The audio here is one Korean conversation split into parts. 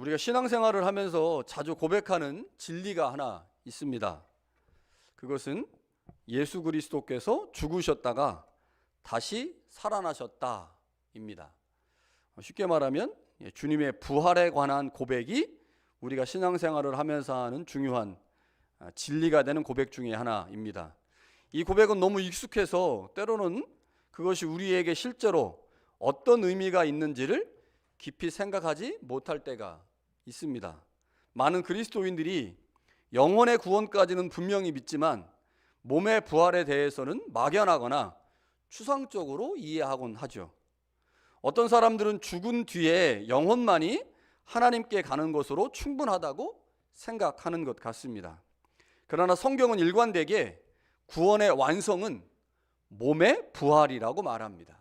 우리가 신앙생활을 하면서 자주 고백하는 진리가 하나 있습니다. 그것은 예수 그리스도께서 죽으셨다가 다시 살아나셨다입니다. 쉽게 말하면 주님의 부활에 관한 고백이 우리가 신앙생활을 하면서 하는 중요한 진리가 되는 고백 중에 하나입니다. 이 고백은 너무 익숙해서 때로는 그것이 우리에게 실제로 어떤 의미가 있는지를 깊이 생각하지 못할 때가 있습니다. 많은 그리스도인들이 영혼의 구원까지는 분명히 믿지만 몸의 부활에 대해서는 막연하거나 추상적으로 이해하곤 하죠. 어떤 사람들은 죽은 뒤에 영혼만이 하나님께 가는 것으로 충분하다고 생각하는 것 같습니다. 그러나 성경은 일관되게 구원의 완성은 몸의 부활이라고 말합니다.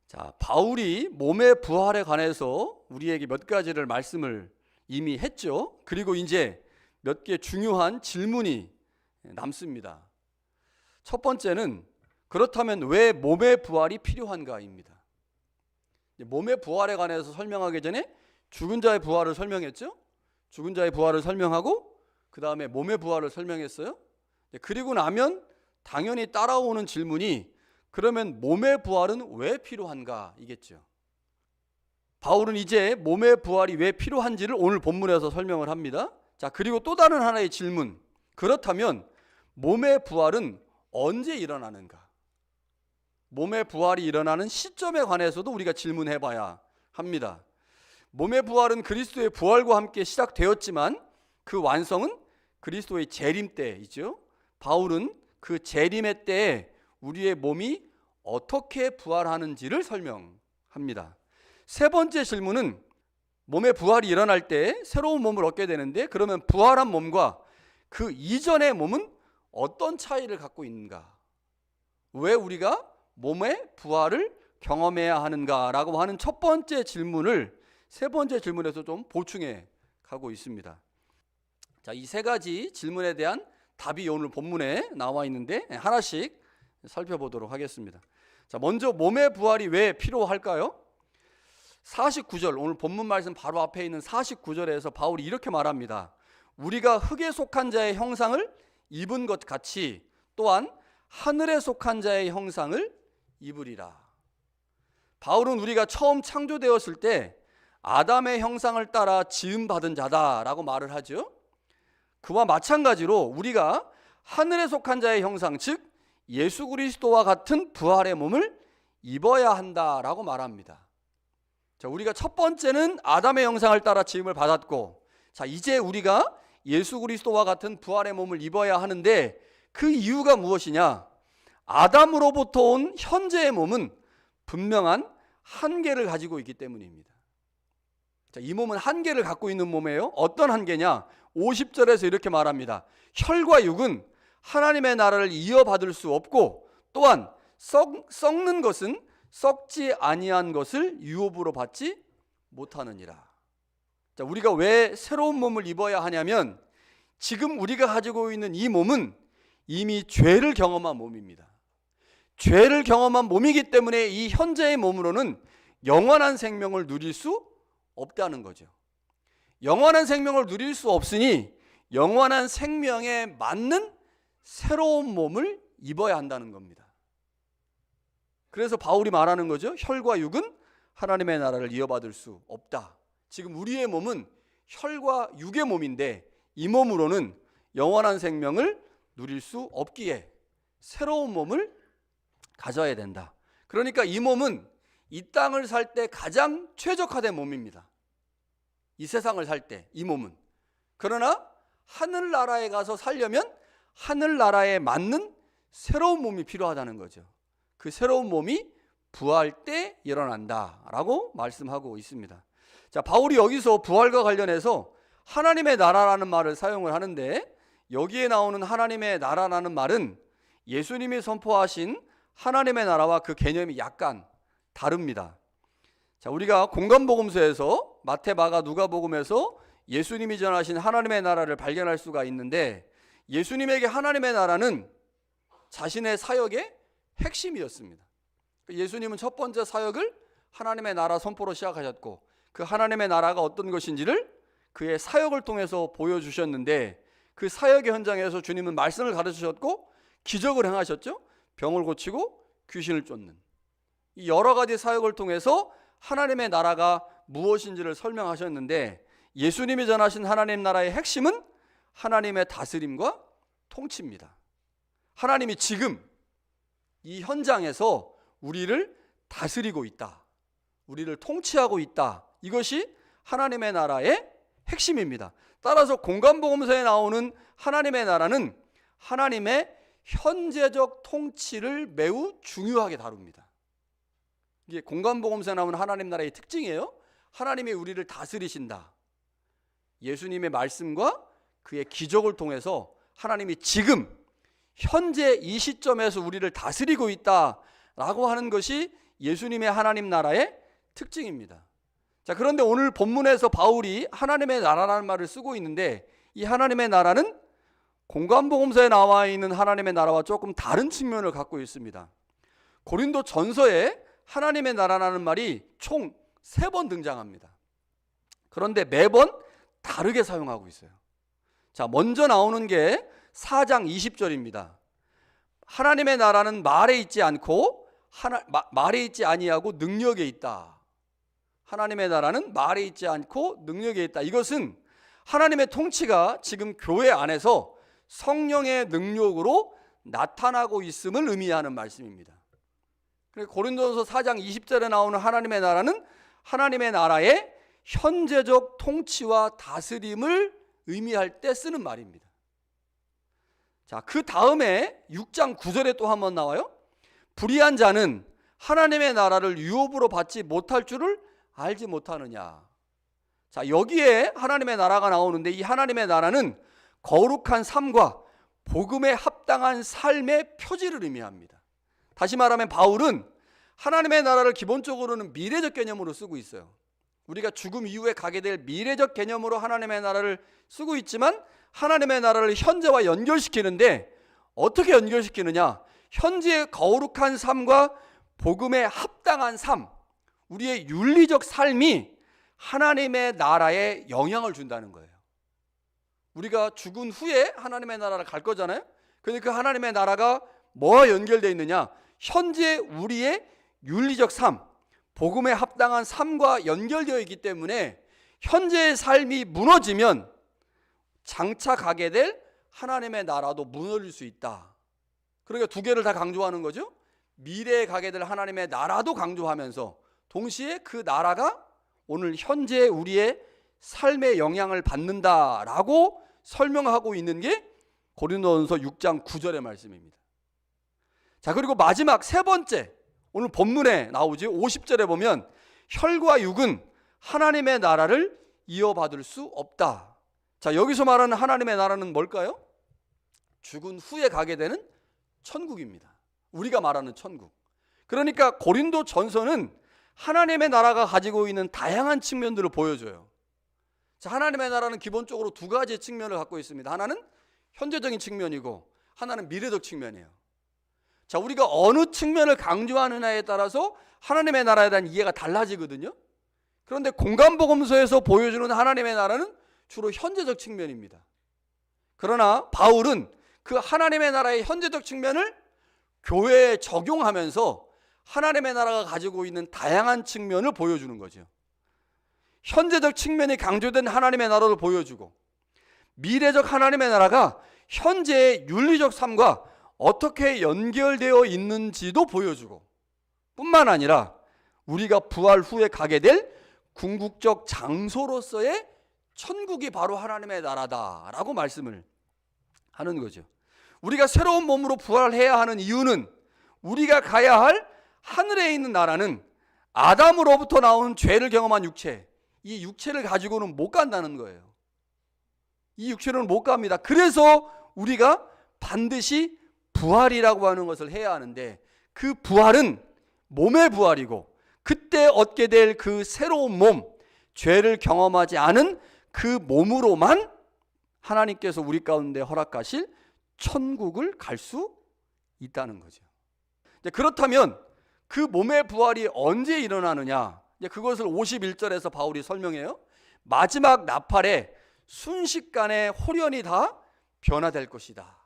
자, 바울이 몸의 부활에 관해서 우리에게 몇 가지를 말씀을 이미 했죠. 그리고 이제 몇 개 중요한 질문이 남습니다. 첫 번째는 그렇다면 왜 몸의 부활이 필요한가입니다. 몸의 부활에 관해서 설명하기 전에 죽은 자의 부활을 설명했죠. 죽은 자의 부활을 설명하고 그 다음에 몸의 부활을 설명했어요. 그리고 나면 당연히 따라오는 질문이 그러면 몸의 부활은 왜 필요한가 이겠죠. 바울은 이제 몸의 부활이 왜 필요한지를 오늘 본문에서 설명을 합니다. 자, 그리고 또 다른 하나의 질문. 그렇다면 몸의 부활은 언제 일어나는가? 몸의 부활이 일어나는 시점에 관해서도 우리가 질문해 봐야 합니다. 몸의 부활은 그리스도의 부활과 함께 시작되었지만 그 완성은 그리스도의 재림 때이죠. 바울은 그 재림의 때에 우리의 몸이 어떻게 부활하는지를 설명합니다. 세 번째 질문은 몸의 부활이 일어날 때 새로운 몸을 얻게 되는데 그러면 부활한 몸과 그 이전의 몸은 어떤 차이를 갖고 있는가? 왜 우리가 몸의 부활을 경험해야 하는가라고 하는 첫 번째 질문을 세 번째 질문에서 좀 보충해 가고 있습니다. 자, 이 세 가지 질문에 대한 답이 오늘 본문에 나와 있는데 하나씩 살펴보도록 하겠습니다. 자, 먼저 몸의 부활이 왜 필요할까요? 49절, 오늘 본문 말씀 바로 앞에 있는 49절에서 바울이 이렇게 말합니다. 우리가 흙에 속한 자의 형상을 입은 것 같이 또한 하늘에 속한 자의 형상을 입으리라. 바울은 우리가 처음 창조되었을 때 아담의 형상을 따라 지음받은 자다라고 말을 하죠. 그와 마찬가지로 우리가 하늘에 속한 자의 형상, 즉 예수 그리스도와 같은 부활의 몸을 입어야 한다라고 말합니다. 자, 우리가 첫 번째는 아담의 형상을 따라 지음을 받았고, 자, 이제 우리가 예수 그리스도와 같은 부활의 몸을 입어야 하는데 그 이유가 무엇이냐? 아담으로부터 온 현재의 몸은 분명한 한계를 가지고 있기 때문입니다. 자, 이 몸은 한계를 갖고 있는 몸이에요. 어떤 한계냐? 50절에서 이렇게 말합니다. 혈과 육은 하나님의 나라를 이어받을 수 없고 또한 썩는 것은 썩지 아니한 것을 유업으로 받지 못하느니라. 자, 우리가 왜 새로운 몸을 입어야 하냐면 지금 우리가 가지고 있는 이 몸은 이미 죄를 경험한 몸입니다. 죄를 경험한 몸이기 때문에 이 현재의 몸으로는 영원한 생명을 누릴 수 없다는 거죠. 영원한 생명을 누릴 수 없으니 영원한 생명에 맞는 새로운 몸을 입어야 한다는 겁니다. 그래서 바울이 말하는 거죠. 혈과 육은 하나님의 나라를 이어받을 수 없다. 지금 우리의 몸은 혈과 육의 몸인데 이 몸으로는 영원한 생명을 누릴 수 없기에 새로운 몸을 가져야 된다. 그러니까 이 몸은 이 땅을 살 때 가장 최적화된 몸입니다. 이 세상을 살 때 이 몸은. 그러나 하늘나라에 가서 살려면 하늘나라에 맞는 새로운 몸이 필요하다는 거죠. 그 새로운 몸이 부활 때 일어난다라고 말씀하고 있습니다. 자, 바울이 여기서 부활과 관련해서 하나님의 나라라는 말을 사용을 하는데 여기에 나오는 하나님의 나라라는 말은 예수님이 선포하신 하나님의 나라와 그 개념이 약간 다릅니다. 자, 우리가 공간복음서에서 마태, 마가, 누가복음에서 예수님이 전하신 하나님의 나라를 발견할 수가 있는데 예수님에게 하나님의 나라는 자신의 사역의 핵심이었습니다. 예수님은 첫 번째 사역을 하나님의 나라 선포로 시작하셨고 그 하나님의 나라가 어떤 것인지를 그의 사역을 통해서 보여주셨는데, 그 사역의 현장에서 주님은 말씀을 가르치셨고 기적을 행하셨죠. 병을 고치고 귀신을 쫓는 이 여러 가지 사역을 통해서 하나님의 나라가 무엇인지를 설명하셨는데, 예수님이 전하신 하나님 나라의 핵심은 하나님의 다스림과 통치입니다. 하나님이 지금 이 현장에서 우리를 다스리고 있다, 우리를 통치하고 있다. 이것이 하나님의 나라의 핵심입니다. 따라서 공관복음서에 나오는 하나님의 나라는 하나님의 현재적 통치를 매우 중요하게 다룹니다. 이게 공관복음서에 나오는 하나님 나라의 특징이에요. 하나님이 우리를 다스리신다. 예수님의 말씀과 그의 기적을 통해서 하나님이 지금 현재 이 시점에서 우리를 다스리고 있다라고 하는 것이 예수님의 하나님 나라의 특징입니다. 자, 그런데 오늘 본문에서 바울이 하나님의 나라라는 말을 쓰고 있는데, 이 하나님의 나라는 공관복음서에 나와 있는 하나님의 나라와 조금 다른 측면을 갖고 있습니다. 고린도 전서에 하나님의 나라라는 말이 총 3번 등장합니다. 그런데 매번 다르게 사용하고 있어요. 자, 먼저 나오는 게 4장 20절입니다. 하나님의 나라는 말에 있지 않고 말에 있지 아니하고 능력에 있다. 하나님의 나라는 말에 있지 않고 능력에 있다. 이것은 하나님의 통치가 지금 교회 안에서 성령의 능력으로 나타나고 있음을 의미하는 말씀입니다. 고린도전서 4장 20절에 나오는 하나님의 나라는 하나님의 나라의 현재적 통치와 다스림을 의미할 때 쓰는 말입니다. 자, 그 다음에 6장 9절에 또 한번 나와요. 불의한 자는 하나님의 나라를 유업으로 받지 못할 줄을 알지 못하느냐. 자, 여기에 하나님의 나라가 나오는데, 이 하나님의 나라는 거룩한 삶과 복음에 합당한 삶의 표지를 의미합니다. 다시 말하면 바울은 하나님의 나라를 기본적으로는 미래적 개념으로 쓰고 있어요. 우리가 죽음 이후에 가게 될 미래적 개념으로 하나님의 나라를 쓰고 있지만, 하나님의 나라를 현재와 연결시키는데 어떻게 연결시키느냐? 현재의 거룩한 삶과 복음에 합당한 삶, 우리의 윤리적 삶이 하나님의 나라에 영향을 준다는 거예요. 우리가 죽은 후에 하나님의 나라를 갈 거잖아요. 그런데 그 하나님의 나라가 뭐와 연결되어 있느냐? 현재 우리의 윤리적 삶, 복음에 합당한 삶과 연결되어 있기 때문에 현재의 삶이 무너지면 장차 가게 될 하나님의 나라도 무너질 수 있다. 그러니까 두 개를 다 강조하는 거죠. 미래에 가게 될 하나님의 나라도 강조하면서 동시에 그 나라가 오늘 현재 우리의 삶에 영향을 받는다라고 설명하고 있는 게 고린도전서 6장 9절의 말씀입니다. 자, 그리고 마지막 세 번째, 오늘 본문에 나오지 50절에 보면 혈과 육은 하나님의 나라를 이어받을 수 없다. 자, 여기서 말하는 하나님의 나라는 뭘까요? 죽은 후에 가게 되는 천국입니다. 우리가 말하는 천국. 그러니까 고린도 전서는 하나님의 나라가 가지고 있는 다양한 측면들을 보여줘요. 자, 하나님의 나라는 기본적으로 두 가지 측면을 갖고 있습니다. 하나는 현재적인 측면이고 하나는 미래적 측면이에요. 자, 우리가 어느 측면을 강조하느냐에 따라서 하나님의 나라에 대한 이해가 달라지거든요. 그런데 공관복음서에서 보여주는 하나님의 나라는 주로 현재적 측면입니다. 그러나 바울은 그 하나님의 나라의 현재적 측면을 교회에 적용하면서 하나님의 나라가 가지고 있는 다양한 측면을 보여주는 거죠. 현재적 측면이 강조된 하나님의 나라를 보여주고, 미래적 하나님의 나라가 현재의 윤리적 삶과 어떻게 연결되어 있는지도 보여주고, 뿐만 아니라 우리가 부활 후에 가게 될 궁극적 장소로서의 천국이 바로 하나님의 나라다라고 말씀을 하는 거죠. 우리가 새로운 몸으로 부활해야 하는 이유는 우리가 가야 할 하늘에 있는 나라는 아담으로부터 나온 죄를 경험한 육체, 이 육체를 가지고는 못 간다는 거예요. 이 육체로는 못 갑니다. 그래서 우리가 반드시 부활이라고 하는 것을 해야 하는데, 그 부활은 몸의 부활이고, 그때 얻게 될 그 새로운 몸, 죄를 경험하지 않은 그 몸으로만 하나님께서 우리 가운데 허락하실 천국을 갈 수 있다는 거죠. 그렇다면 그 몸의 부활이 언제 일어나느냐? 이제 그것을 51절에서 바울이 설명해요. 마지막 나팔에 순식간에 홀연히 다 변화될 것이다.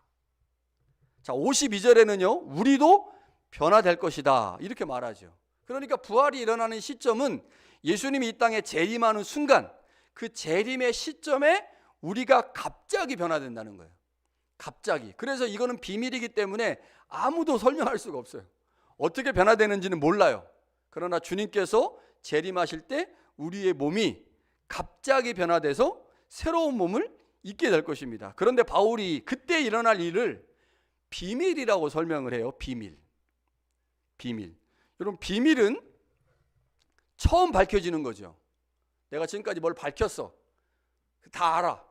자, 52절에는요, 우리도 변화될 것이다, 이렇게 말하죠. 그러니까 부활이 일어나는 시점은 예수님이 이 땅에 재림하는 순간, 그 재림의 시점에 우리가 갑자기 변화된다는 거예요. 갑자기. 그래서 이거는 비밀이기 때문에 아무도 설명할 수가 없어요. 어떻게 변화되는지는 몰라요. 그러나 주님께서 재림하실 때 우리의 몸이 갑자기 변화돼서 새로운 몸을 입게 될 것입니다. 그런데 바울이 그때 일어날 일을 비밀이라고 설명을 해요. 비밀. 여러분, 비밀은 처음 밝혀지는 거죠. 내가 지금까지 뭘 밝혔어. 다 알아.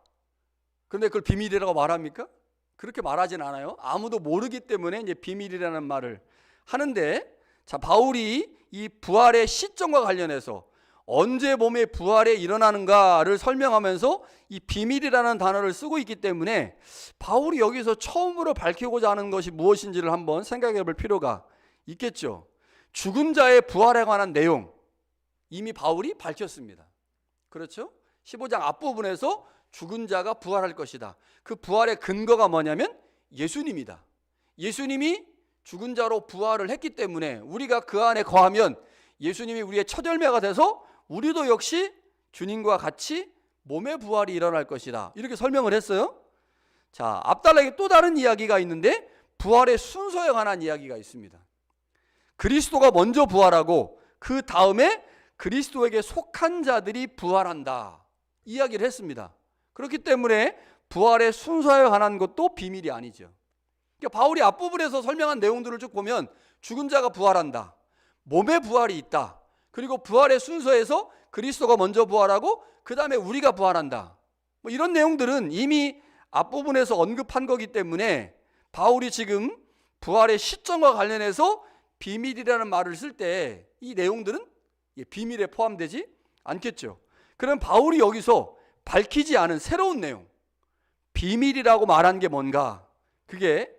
그런데 그걸 비밀이라고 말합니까? 그렇게 말하진 않아요. 아무도 모르기 때문에 이제 비밀이라는 말을 하는데, 자, 바울이 이 부활의 시점과 관련해서 언제 몸의 부활에 일어나는가를 설명하면서 이 비밀이라는 단어를 쓰고 있기 때문에 바울이 여기서 처음으로 밝히고자 하는 것이 무엇인지를 한번 생각해 볼 필요가 있겠죠. 죽은 자의 부활에 관한 내용 이미 바울이 밝혔습니다. 그렇죠? 15장 앞부분에서 죽은 자가 부활할 것이다. 그 부활의 근거가 뭐냐면 예수님이다. 예수님이 죽은 자로 부활을 했기 때문에 우리가 그 안에 거하면 예수님이 우리의 첫 열매가 돼서 우리도 역시 주님과 같이 몸의 부활이 일어날 것이다, 이렇게 설명을 했어요. 자, 앞달락에 또 다른 이야기가 있는데 부활의 순서에 관한 이야기가 있습니다. 그리스도가 먼저 부활하고 그 다음에 그리스도에게 속한 자들이 부활한다, 이야기를 했습니다. 그렇기 때문에 부활의 순서에 관한 것도 비밀이 아니죠. 그러니까 바울이 앞부분에서 설명한 내용들을 쭉 보면 죽은 자가 부활한다, 몸의 부활이 있다, 그리고 부활의 순서에서 그리스도가 먼저 부활하고 그 다음에 우리가 부활한다, 뭐 이런 내용들은 이미 앞부분에서 언급한 거기 때문에 바울이 지금 부활의 시점과 관련해서 비밀이라는 말을 쓸 때 이 내용들은 비밀에 포함되지 않겠죠. 그럼 바울이 여기서 밝히지 않은 새로운 내용, 비밀이라고 말한 게 뭔가, 그게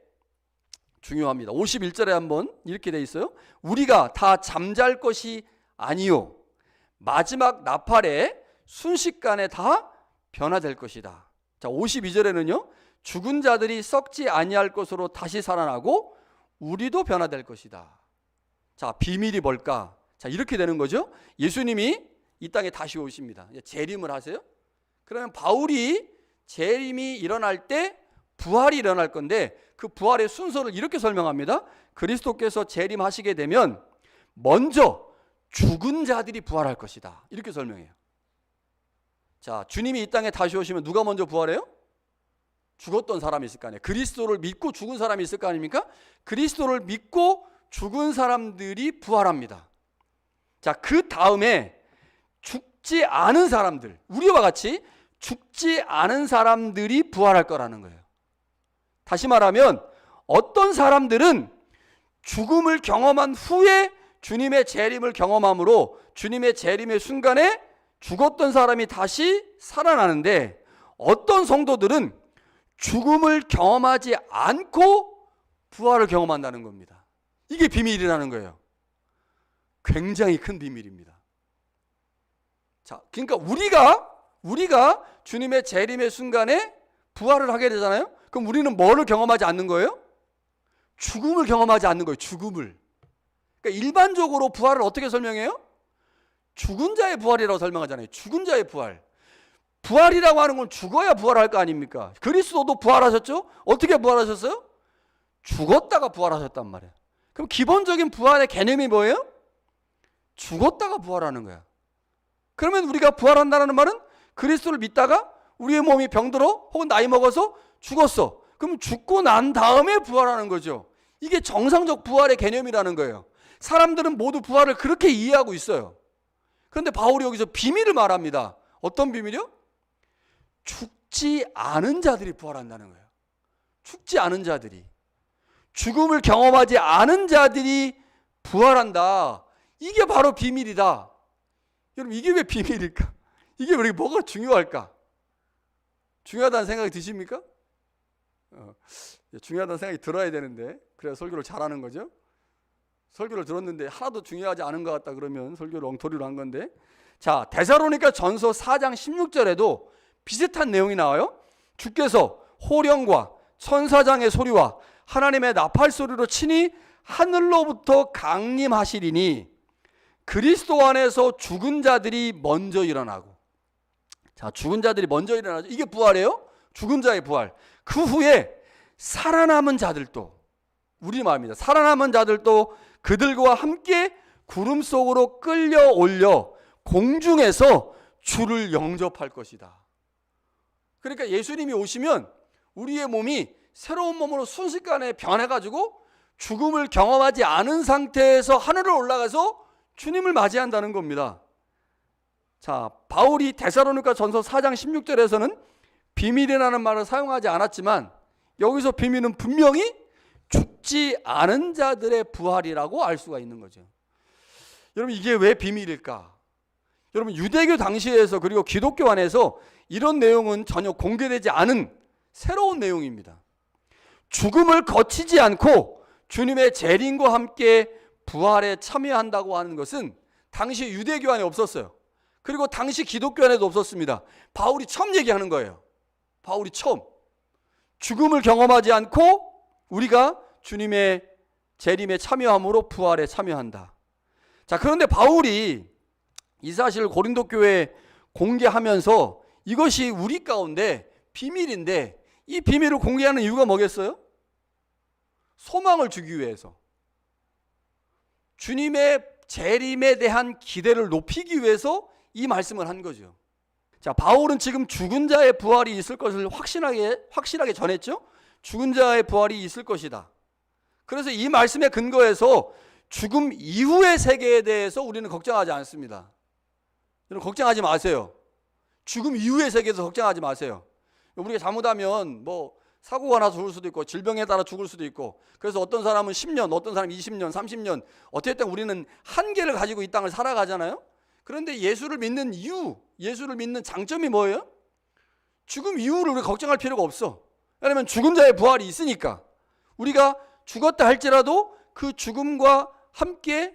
중요합니다. 51절에 한번 이렇게 돼 있어요. 우리가 다 잠잘 것이 아니요 마지막 나팔에 순식간에 다 변화될 것이다. 자, 52절에는요, 죽은 자들이 썩지 아니할 것으로 다시 살아나고 우리도 변화될 것이다. 자, 비밀이 뭘까? 자, 이렇게 되는 거죠. 예수님이 이 땅에 다시 오십니다. 재림을 하세요. 그러면 바울이 재림이 일어날 때 부활이 일어날 건데 그 부활의 순서를 이렇게 설명합니다. 그리스도께서 재림하시게 되면 먼저 죽은 자들이 부활할 것이다, 이렇게 설명해요. 자, 주님이 이 땅에 다시 오시면 누가 먼저 부활해요? 죽었던 사람이 있을 거 아니에요. 그리스도를 믿고 죽은 사람이 있을 거 아닙니까? 그리스도를 믿고 죽은 사람들이 부활합니다. 자, 그 다음에 죽지 않은 사람들, 우리와 같이 죽지 않은 사람들이 부활할 거라는 거예요. 다시 말하면 어떤 사람들은 죽음을 경험한 후에 주님의 재림을 경험함으로 주님의 재림의 순간에 죽었던 사람이 다시 살아나는데, 어떤 성도들은 죽음을 경험하지 않고 부활을 경험한다는 겁니다. 이게 비밀이라는 거예요. 굉장히 큰 비밀입니다. 자, 그러니까 우리가 주님의 재림의 순간에 부활을 하게 되잖아요. 그럼 우리는 뭐를 경험하지 않는 거예요? 죽음을 경험하지 않는 거예요. 죽음을. 그러니까 일반적으로 부활을 어떻게 설명해요? 죽은 자의 부활이라고 설명하잖아요. 죽은 자의 부활. 부활이라고 하는 건 죽어야 부활할 거 아닙니까? 그리스도도 부활하셨죠? 어떻게 부활하셨어요? 죽었다가 부활하셨단 말이에요. 그럼 기본적인 부활의 개념이 뭐예요? 죽었다가 부활하는 거야. 그러면 우리가 부활한다는 말은 그리스도를 믿다가 우리의 몸이 병들어 혹은 나이 먹어서 죽었어. 그럼 죽고 난 다음에 부활하는 거죠. 이게 정상적 부활의 개념이라는 거예요. 사람들은 모두 부활을 그렇게 이해하고 있어요. 그런데 바울이 여기서 비밀을 말합니다. 어떤 비밀이요? 죽지 않은 자들이 부활한다는 거예요. 죽지 않은 자들이, 죽음을 경험하지 않은 자들이 부활한다. 이게 바로 비밀이다. 여러분, 이게 왜 비밀일까? 이게 왜 뭐가 중요할까? 중요하다는 생각이 드십니까? 중요하다는 생각이 들어야 되는데 그래야 설교를 잘하는 거죠. 설교를 들었는데 하나도 중요하지 않은 것 같다 그러면 설교를 엉터리로 한 건데, 자, 데살로니가 전서 4장 16절에도 비슷한 내용이 나와요. 주께서 호령과 천사장의 소리와 하나님의 나팔 소리로 친히 하늘로부터 강림하시리니 그리스도 안에서 죽은 자들이 먼저 일어나고. 자, 죽은 자들이 먼저 일어나죠. 이게 부활이에요. 죽은 자의 부활. 그 후에 살아남은 자들도, 우리 말입니다. 살아남은 자들도 그들과 함께 구름 속으로 끌려 올려 공중에서 주를 영접할 것이다. 그러니까 예수님이 오시면 우리의 몸이 새로운 몸으로 순식간에 변해가지고 죽음을 경험하지 않은 상태에서 하늘을 올라가서 주님을 맞이한다는 겁니다. 자, 바울이 데살로니가 전서 4장 16절에서는 비밀이라는 말을 사용하지 않았지만 여기서 비밀은 분명히 죽지 않은 자들의 부활이라고 알 수가 있는 거죠. 여러분, 이게 왜 비밀일까? 여러분, 유대교 당시에서 그리고 기독교 안에서 이런 내용은 전혀 공개되지 않은 새로운 내용입니다. 죽음을 거치지 않고 주님의 재림과 함께 부활에 참여한다고 하는 것은 당시 유대교 안에 없었어요. 그리고 당시 기독교 안에도 없었습니다. 바울이 처음 얘기하는 거예요. 바울이 처음. 죽음을 경험하지 않고 우리가 주님의 재림에 참여함으로 부활에 참여한다. 자, 그런데 바울이 이 사실을 고린도 교회에 공개하면서 이것이 우리 가운데 비밀인데, 이 비밀을 공개하는 이유가 뭐겠어요? 소망을 주기 위해서, 주님의 재림에 대한 기대를 높이기 위해서 이 말씀을 한 거죠. 자, 바울은 지금 죽은 자의 부활이 있을 것을 확실하게 전했죠. 죽은 자의 부활이 있을 것이다. 그래서 이 말씀에 근거해서 죽음 이후의 세계에 대해서 우리는 걱정하지 않습니다. 여러분, 걱정하지 마세요. 죽음 이후의 세계에서 걱정하지 마세요. 우리가 잘못하면 뭐 사고가 나서 죽을 수도 있고 질병에 따라 죽을 수도 있고, 그래서 어떤 사람은 10년, 어떤 사람은 20년, 30년, 어쨌든 우리는 한계를 가지고 이 땅을 살아가잖아요. 그런데 예수를 믿는 이유, 예수를 믿는 장점이 뭐예요? 죽음 이후를 우리가 걱정할 필요가 없어. 왜냐하면 죽은 자의 부활이 있으니까. 우리가 죽었다 할지라도 그 죽음과 함께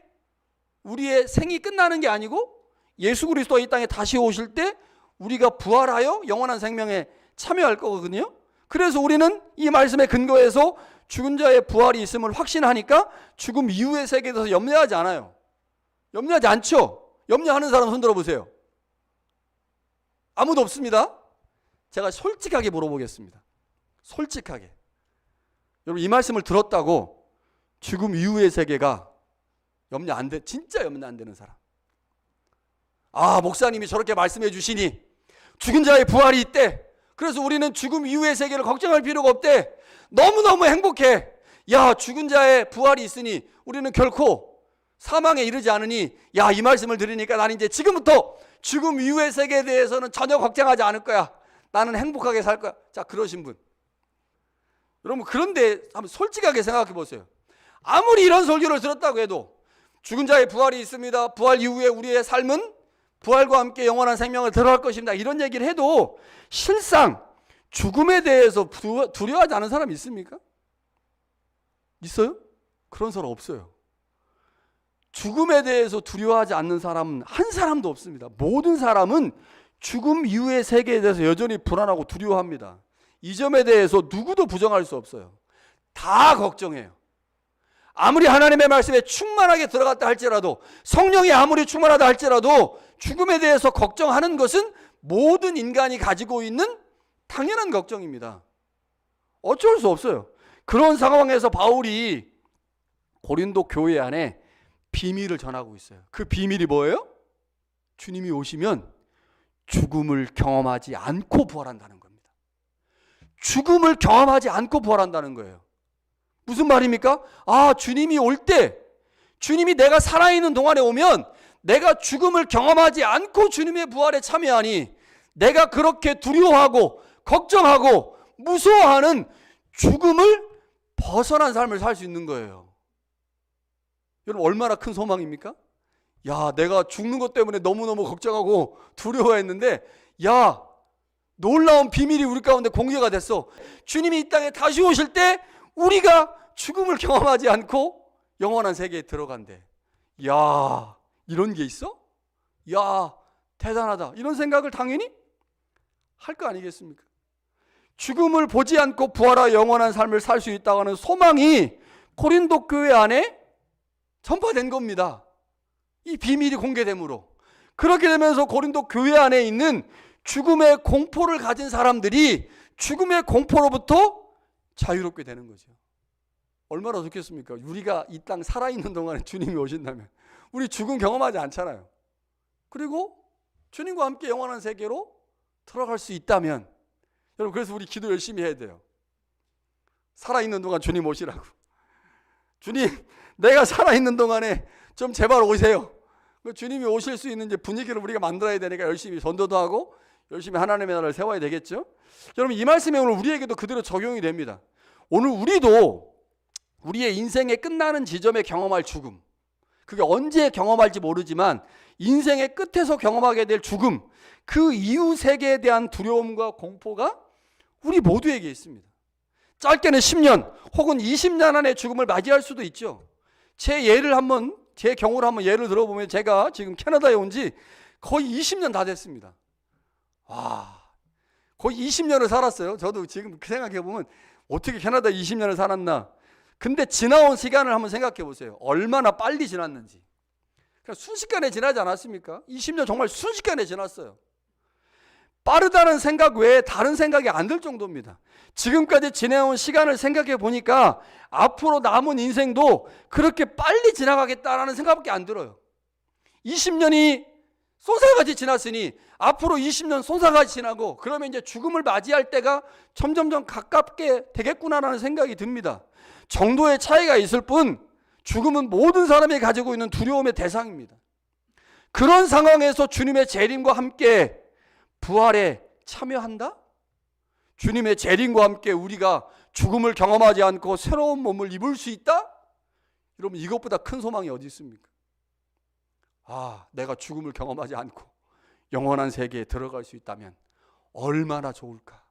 우리의 생이 끝나는 게 아니고 예수 그리스도가 이 땅에 다시 오실 때 우리가 부활하여 영원한 생명에 참여할 거거든요. 그래서 우리는 이 말씀에 근거해서 죽은 자의 부활이 있음을 확신하니까 죽음 이후의 세계에 대해서 염려하지 않아요. 염려하지 않죠? 염려하는 사람 손 들어보세요. 아무도 없습니다. 제가 솔직하게 물어보겠습니다. 솔직하게. 여러분, 이 말씀을 들었다고 죽음 이후의 세계가 진짜 염려 안 되는 사람. 아, 목사님이 저렇게 말씀해 주시니 죽은 자의 부활이 있대. 그래서 우리는 죽음 이후의 세계를 걱정할 필요가 없대. 너무너무 행복해. 야, 죽은 자의 부활이 있으니 우리는 결코 사망에 이르지 않으니, 야, 이 말씀을 들으니까 나는 이제 지금부터 죽음 이후의 세계에 대해서는 전혀 걱정하지 않을 거야. 나는 행복하게 살 거야. 자, 그러신 분. 여러분, 그런데 한번 솔직하게 생각해 보세요. 아무리 이런 설교를 들었다고 해도 죽은 자의 부활이 있습니다. 부활 이후에 우리의 삶은 부활과 함께 영원한 생명을 들어갈 것입니다. 이런 얘기를 해도 실상 죽음에 대해서 두려워하지 않은 사람이 있습니까? 있어요? 그런 사람 없어요. 죽음에 대해서 두려워하지 않는 사람은 한 사람도 없습니다. 모든 사람은 죽음 이후의 세계에 대해서 여전히 불안하고 두려워합니다. 이 점에 대해서 누구도 부정할 수 없어요. 다 걱정해요. 아무리 하나님의 말씀에 충만하게 들어갔다 할지라도, 성령이 아무리 충만하다 할지라도 죽음에 대해서 걱정하는 것은 모든 인간이 가지고 있는 당연한 걱정입니다. 어쩔 수 없어요. 그런 상황에서 바울이 고린도 교회 안에 비밀을 전하고 있어요. 그 비밀이 뭐예요? 주님이 오시면 죽음을 경험하지 않고 부활한다는 겁니다. 죽음을 경험하지 않고 부활한다는 거예요. 무슨 말입니까? 아, 주님이 올 때, 주님이 내가 살아있는 동안에 오면 내가 죽음을 경험하지 않고 주님의 부활에 참여하니 내가 그렇게 두려워하고 걱정하고 무서워하는 죽음을 벗어난 삶을 살 수 있는 거예요. 여러분, 얼마나 큰 소망입니까? 야, 내가 죽는 것 때문에 너무너무 걱정하고 두려워했는데, 야, 놀라운 비밀이 우리 가운데 공개가 됐어. 주님이 이 땅에 다시 오실 때 우리가 죽음을 경험하지 않고 영원한 세계에 들어간대. 야, 이런 게 있어? 야, 대단하다. 이런 생각을 당연히 할 거 아니겠습니까? 죽음을 보지 않고 부활하여 영원한 삶을 살 수 있다고 하는 소망이 고린도 교회 안에 전파된 겁니다. 이 비밀이 공개됨으로. 그렇게 되면서 고린도 교회 안에 있는 죽음의 공포를 가진 사람들이 죽음의 공포로부터 자유롭게 되는 거죠. 얼마나 좋겠습니까? 우리가 이 땅 살아있는 동안에 주님이 오신다면 우리 죽음 경험하지 않잖아요. 그리고 주님과 함께 영원한 세계로 들어갈 수 있다면, 여러분, 그래서 우리 기도 열심히 해야 돼요. 살아있는 동안 주님 오시라고. 주님, 내가 살아있는 동안에 좀 제발 오세요. 주님이 오실 수 있는 이제 분위기를 우리가 만들어야 되니까 열심히 전도도 하고 열심히 하나님의 나라를 세워야 되겠죠. 여러분, 이 말씀이 오늘 우리에게도 그대로 적용이 됩니다. 오늘 우리도 우리의 인생의 끝나는 지점에 경험할 죽음, 그게 언제 경험할지 모르지만 인생의 끝에서 경험하게 될 죽음, 그 이후 세계에 대한 두려움과 공포가 우리 모두에게 있습니다. 짧게는 10년 혹은 20년 안에 죽음을 맞이할 수도 있죠. 제 경우를 한번 예를 들어보면, 제가 지금 캐나다에 온 지 거의 20년 다 됐습니다. 와, 거의 20년을 살았어요. 저도 지금 생각해보면 어떻게 캐나다에 20년을 살았나. 근데 지나온 시간을 한번 생각해 보세요. 얼마나 빨리 지났는지. 그냥 순식간에 지나지 않았습니까? 20년 정말 순식간에 지났어요. 빠르다는 생각 외에 다른 생각이 안 들 정도입니다. 지금까지 지내온 시간을 생각해 보니까 앞으로 남은 인생도 그렇게 빨리 지나가겠다라는 생각밖에 안 들어요. 20년이 쏜살같이 지났으니 앞으로 20년 쏜살같이 지나고, 그러면 이제 죽음을 맞이할 때가 점점점 가깝게 되겠구나라는 생각이 듭니다. 정도의 차이가 있을 뿐 죽음은 모든 사람이 가지고 있는 두려움의 대상입니다. 그런 상황에서 주님의 재림과 함께 부활에 참여한다? 주님의 재림과 함께 우리가 죽음을 경험하지 않고 새로운 몸을 입을 수 있다? 여러분, 이것보다 큰 소망이 어디 있습니까? 아, 내가 죽음을 경험하지 않고 영원한 세계에 들어갈 수 있다면 얼마나 좋을까?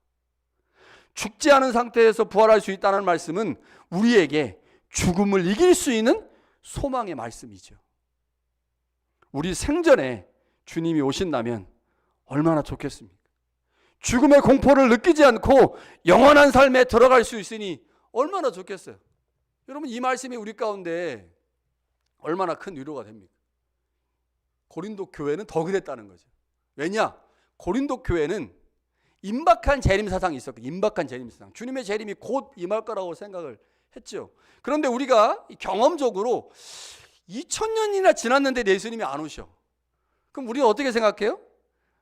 죽지 않은 상태에서 부활할 수 있다는 말씀은 우리에게 죽음을 이길 수 있는 소망의 말씀이죠. 우리 생전에 주님이 오신다면 얼마나 좋겠습니까? 죽음의 공포를 느끼지 않고 영원한 삶에 들어갈 수 있으니 얼마나 좋겠어요. 여러분, 이 말씀이 우리 가운데 얼마나 큰 위로가 됩니까? 고린도 교회는 더 그랬다는 거죠. 왜냐? 고린도 교회는 임박한 재림 사상이 있었거든요. 임박한 재림 사상. 주님의 재림이 곧 임할 거라고 생각을 했죠. 그런데 우리가 경험적으로 2000년이나 지났는데 예수님이 안 오셔. 그럼 우리는 어떻게 생각해요?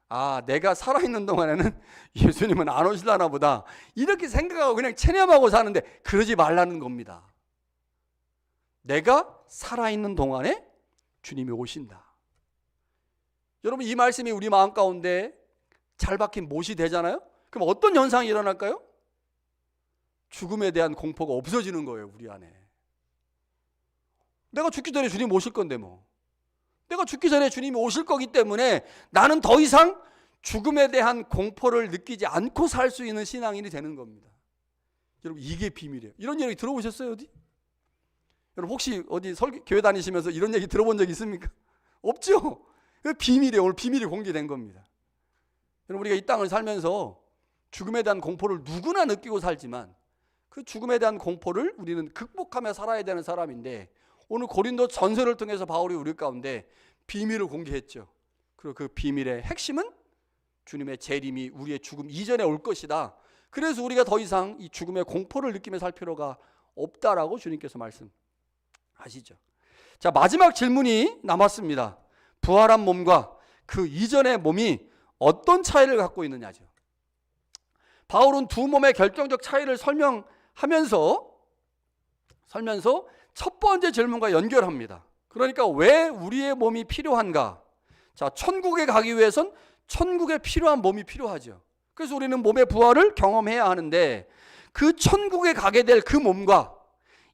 아, 내가 살아있는 동안에는 예수님은 안 오시려나 보다, 이렇게 생각하고 그냥 체념하고 사는데, 그러지 말라는 겁니다. 내가 살아있는 동안에 주님이 오신다. 여러분, 이 말씀이 우리 마음 가운데 잘 박힌 못이 되잖아요. 그럼 어떤 현상이 일어날까요? 죽음에 대한 공포가 없어지는 거예요, 우리 안에. 내가 죽기 전에 주님 오실 건데 뭐. 내가 죽기 전에 주님이 오실 거기 때문에 나는 더 이상 죽음에 대한 공포를 느끼지 않고 살 수 있는 신앙인이 되는 겁니다. 여러분, 이게 비밀이에요. 이런 얘기 들어보셨어요, 어디? 여러분, 혹시 어디 교회 다니시면서 이런 얘기 들어본 적 있습니까? 없죠? 비밀이에요. 오늘 비밀이 공개된 겁니다. 여러분, 우리가 이 땅을 살면서 죽음에 대한 공포를 누구나 느끼고 살지만 그 죽음에 대한 공포를 우리는 극복하며 살아야 되는 사람인데, 오늘 고린도 전서를 통해서 바울이 우리 가운데 비밀을 공개했죠. 그리고 그 비밀의 핵심은 주님의 재림이 우리의 죽음 이전에 올 것이다. 그래서 우리가 더 이상 이 죽음의 공포를 느끼며 살 필요가 없다라고 주님께서 말씀하시죠. 자, 마지막 질문이 남았습니다. 부활한 몸과 그 이전의 몸이 어떤 차이를 갖고 있느냐죠. 바울은 두 몸의 결정적 차이를 설명하면서 첫 번째 질문과 연결합니다. 그러니까 왜 우리의 몸이 필요한가? 자, 천국에 가기 위해선 천국에 필요한 몸이 필요하죠. 그래서 우리는 몸의 부활을 경험해야 하는데, 그 천국에 가게 될 그 몸과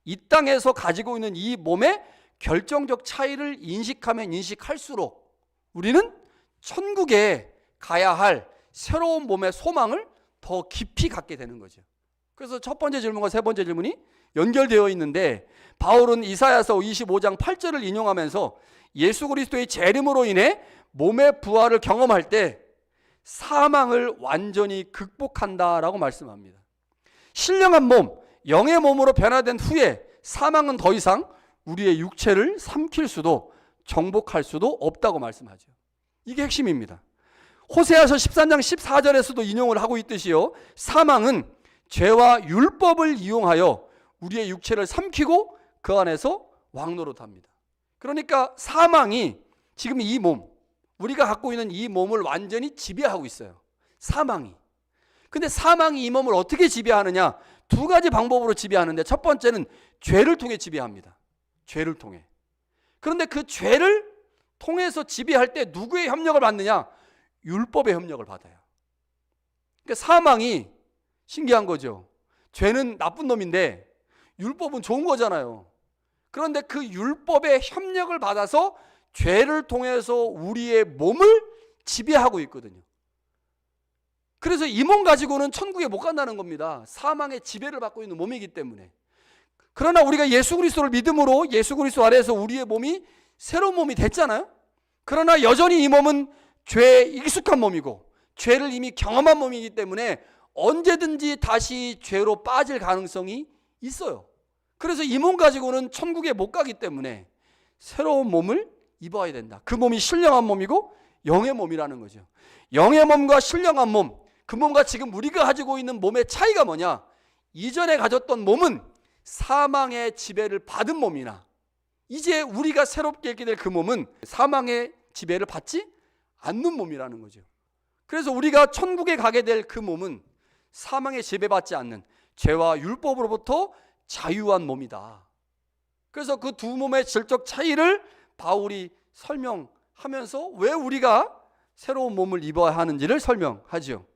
이 땅에서 가지고 있는 이 몸의 결정적 차이를 인식하면 인식할수록 우리는 천국에 가야 할 새로운 몸의 소망을 더 깊이 갖게 되는 거죠. 그래서 첫 번째 질문과 세 번째 질문이 연결되어 있는데 바울은 이사야서 25장 8절을 인용하면서 예수 그리스도의 재림으로 인해 몸의 부활을 경험할 때 사망을 완전히 극복한다라고 말씀합니다. 신령한 몸, 영의 몸으로 변화된 후에 사망은 더 이상 우리의 육체를 삼킬 수도 정복할 수도 없다고 말씀하죠. 이게 핵심입니다. 호세아서 13장 14절에서도 인용을 하고 있듯이요, 사망은 죄와 율법을 이용하여 우리의 육체를 삼키고 그 안에서 왕노릇합니다. 그러니까 사망이 지금 이 몸, 우리가 갖고 있는 이 몸을 완전히 지배하고 있어요. 사망이. 근데 사망이 이 몸을 어떻게 지배하느냐? 두 가지 방법으로 지배하는데, 첫 번째는 죄를 통해 지배합니다. 죄를 통해. 그런데 그 죄를 통해서 지배할 때 누구의 협력을 받느냐? 율법의 협력을 받아요. 그러니까 사망이 신기한 거죠. 죄는 나쁜 놈인데 율법은 좋은 거잖아요. 그런데 그 율법의 협력을 받아서 죄를 통해서 우리의 몸을 지배하고 있거든요. 그래서 이 몸 가지고는 천국에 못 간다는 겁니다. 사망의 지배를 받고 있는 몸이기 때문에. 그러나 우리가 예수 그리스도를 믿음으로 예수 그리스도 아래에서 우리의 몸이 새로운 몸이 됐잖아요. 그러나 여전히 이 몸은 죄에 익숙한 몸이고 죄를 이미 경험한 몸이기 때문에 언제든지 다시 죄로 빠질 가능성이 있어요. 그래서 이 몸 가지고는 천국에 못 가기 때문에 새로운 몸을 입어야 된다. 그 몸이 신령한 몸이고 영의 몸이라는 거죠. 영의 몸과 신령한 몸, 그 몸과 지금 우리가 가지고 있는 몸의 차이가 뭐냐? 이전에 가졌던 몸은 사망의 지배를 받은 몸이나 이제 우리가 새롭게 있게 될 그 몸은 사망의 지배를 받지 않는 몸이라는 거죠. 그래서 우리가 천국에 가게 될 그 몸은 사망의 지배받지 않는 죄와 율법으로부터 자유한 몸이다. 그래서 그 두 몸의 질적 차이를 바울이 설명하면서 왜 우리가 새로운 몸을 입어야 하는지를 설명하죠.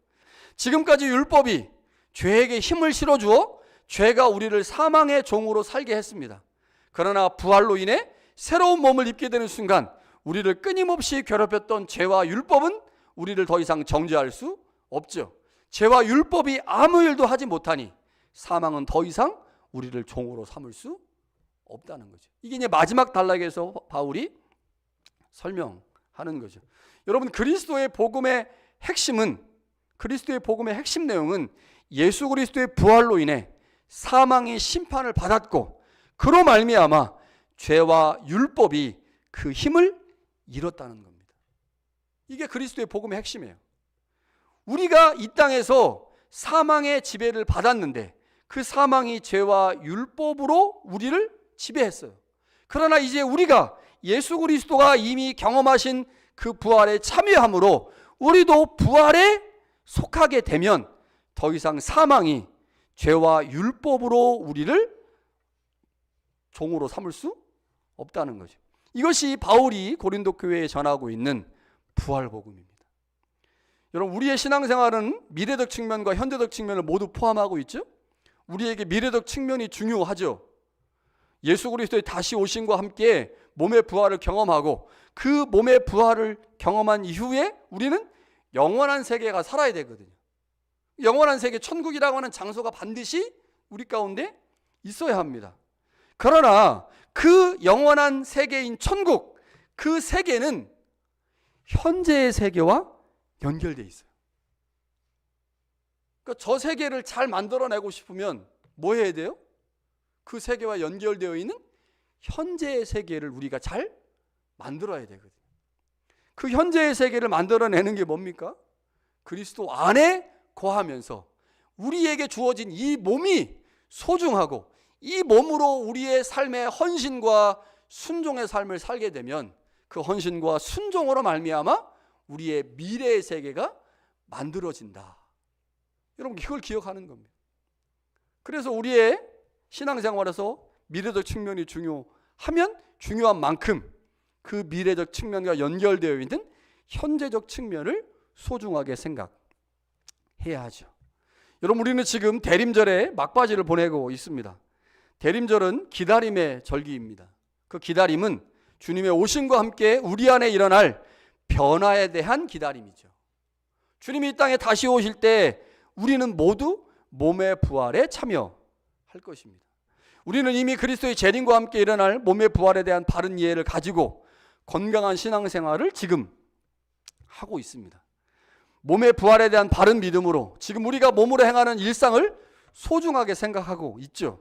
지금까지 율법이 죄에게 힘을 실어주어 죄가 우리를 사망의 종으로 살게 했습니다. 그러나 부활로 인해 새로운 몸을 입게 되는 순간 우리를 끊임없이 괴롭혔던 죄와 율법은 우리를 더 이상 정죄할 수 없죠. 죄와 율법이 아무 일도 하지 못하니 사망은 더 이상 우리를 종으로 삼을 수 없다는 거죠. 이게 이제 마지막 단락에서 바울이 설명하는 거죠. 여러분, 그리스도의 복음의 핵심 내용은 예수 그리스도의 부활로 인해 사망이 심판을 받았고 그로 말미암아 죄와 율법이 그 힘을 잃었다는 겁니다. 이게 그리스도의 복음의 핵심이에요. 우리가 이 땅에서 사망의 지배를 받았는데 그 사망이 죄와 율법으로 우리를 지배했어요. 그러나 이제 우리가 예수 그리스도가 이미 경험하신 그 부활에 참여함으로 우리도 부활에 속하게 되면 더 이상 사망이 죄와 율법으로 우리를 종으로 삼을 수 없다는 거죠. 이것이 바울이 고린도 교회에 전하고 있는 부활 복음입니다. 여러분, 우리의 신앙생활은 미래적 측면과 현재적 측면을 모두 포함하고 있죠. 우리에게 미래적 측면이 중요하죠. 예수 그리스도의 다시 오심과 함께 몸의 부활을 경험하고 그 몸의 부활을 경험한 이후에 우리는 영원한 세계가 살아야 되거든요. 영원한 세계, 천국이라고 하는 장소가 반드시 우리 가운데 있어야 합니다. 그러나 그 영원한 세계인 천국, 그 세계는 현재의 세계와 연결되어 있어요. 그러니까 저 세계를 잘 만들어내고 싶으면 뭐 해야 돼요? 그 세계와 연결되어 있는 현재의 세계를 우리가 잘 만들어야 되거든요. 그 현재의 세계를 만들어내는 게 뭡니까? 그리스도 안에 거하면서 우리에게 주어진 이 몸이 소중하고 이 몸으로 우리의 삶의 헌신과 순종의 삶을 살게 되면 그 헌신과 순종으로 말미암아 우리의 미래의 세계가 만들어진다. 여러분, 이걸 기억하는 겁니다. 그래서 우리의 신앙생활에서 미래적 측면이 중요하면 중요한 만큼 그 미래적 측면과 연결되어 있는 현재적 측면을 소중하게 생각해야 하죠. 여러분, 우리는 지금 대림절에 막바지를 보내고 있습니다. 대림절은 기다림의 절기입니다. 그 기다림은 주님의 오심과 함께 우리 안에 일어날 변화에 대한 기다림이죠. 주님이 이 땅에 다시 오실 때 우리는 모두 몸의 부활에 참여할 것입니다. 우리는 이미 그리스도의 재림과 함께 일어날 몸의 부활에 대한 바른 이해를 가지고 건강한 신앙생활을 지금 하고 있습니다. 몸의 부활에 대한 바른 믿음으로 지금 우리가 몸으로 행하는 일상을 소중하게 생각하고 있죠.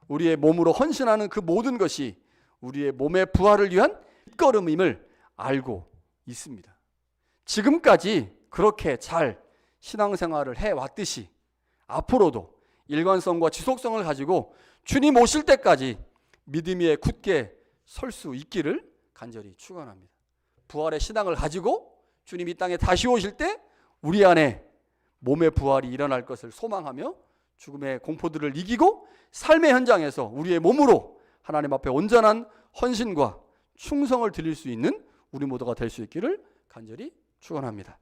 우리의 몸으로 헌신하는 그 모든 것이 우리의 몸의 부활을 위한 밑거름임을 알고 있습니다. 지금까지 그렇게 잘 신앙생활을 해왔듯이 앞으로도 일관성과 지속성을 가지고 주님 오실 때까지 믿음 위에 굳게 설 수 있기를 간절히 축원합니다. 부활의 신앙을 가지고 주님 이 땅에 다시 오실 때 우리 안에 몸의 부활이 일어날 것을 소망하며 죽음의 공포들을 이기고 삶의 현장에서 우리의 몸으로 하나님 앞에 온전한 헌신과 충성을 드릴 수 있는 우리 모두가 될 수 있기를 간절히 축원합니다.